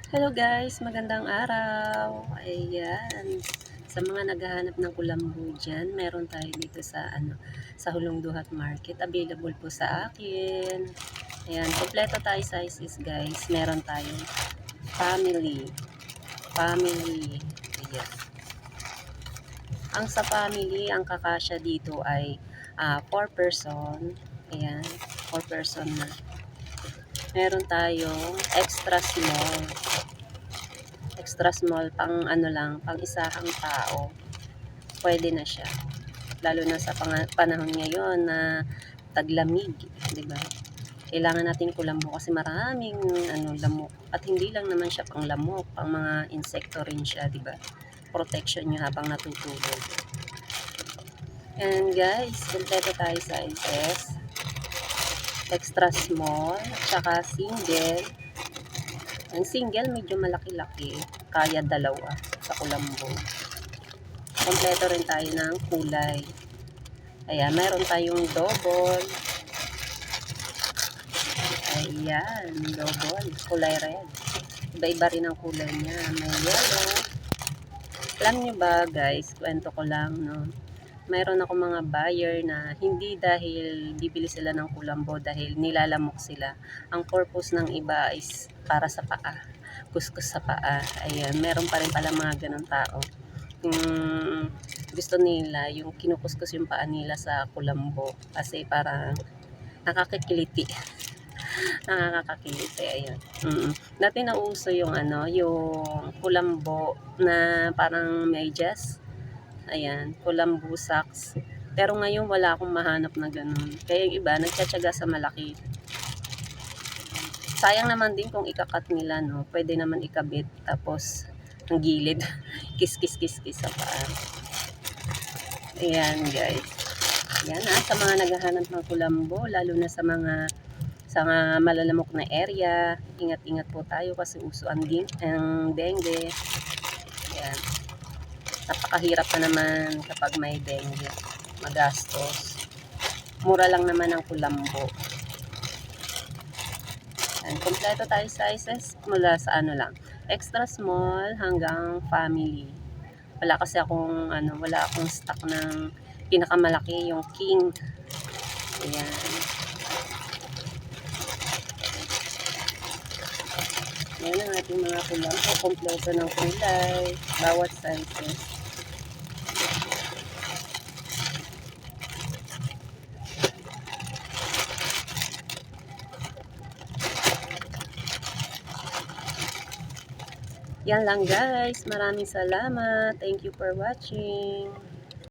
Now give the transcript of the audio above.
Hello guys, magandang araw. Ayan. Sa mga naghahanap ng kulambu dyan, meron tayo dito sa Hulong Duhat Market. Available po sa akin. Ayan, kompleto tayo sizes guys. Meron tayong family. Family. Ayan. Ang sa family, ang kakasya dito ay 4 person. Ayan, 4 person na. Meron tayong extra small. Extra small, pang ano lang, pang isahang tao, pwede na siya. Lalo na sa panahon ngayon na taglamig, di ba? Kailangan natin kulambo kasi maraming lamok. At hindi lang naman siya pang lamok, pang mga insekto rin siya, di ba? Protection niya habang natutulog. And guys, kompleto tayo sa sizes. Extra small, tsaka single. Ang single, medyo malaki-laki. Kaya dalawa sa kulambo. Kompleto rin tayo ng kulay. Ayan, mayroon tayong double. Ayan, double. Kulay red. Iba-iba rin ang kulay niya. May yellow. Alam niyo ba guys, kwento ko lang, no? Mayroon ako mga buyer na hindi dahil bibili sila ng kulambo dahil nilalamok sila. Ang purpose ng iba is para sa paa. Kuskus sa paa. Ayan, meron pa rin pala mga ganong tao. Gusto nila yung kinukuskus yung paa nila sa kulambo kasi parang nakakakiliti. Nakakakiliti, ayun. Dati nauso yung yung kulambo na parang medyas. Ayan, kulambo socks. Pero ngayon wala akong mahanap na ganun. Kaya yung iba nagtsatsaga sa malaki. Sayang naman din kung ikakat nila, no? Pwede naman ikabit tapos ang gilid. Kiss sa paa. Ayan guys. Yan sa mga naghahanap ng kulambo, lalo na sa mga malalamok na area, ingat-ingat po tayo kasi uso ang dengue. Ayan. Napakahirap pa naman kapag may dengue. Magastos. Mura lang naman ang kulambo. Ayan. Kompleto tayo sizes mula sa lang. Extra small hanggang family. Wala kasi akong wala akong stock ng pinakamalaki, yung king. Ayan. Ayan ang ating mga kulambo. Kompleto ng kulay. Bawat sizes. Yan lang guys. Maraming salamat. Thank you for watching.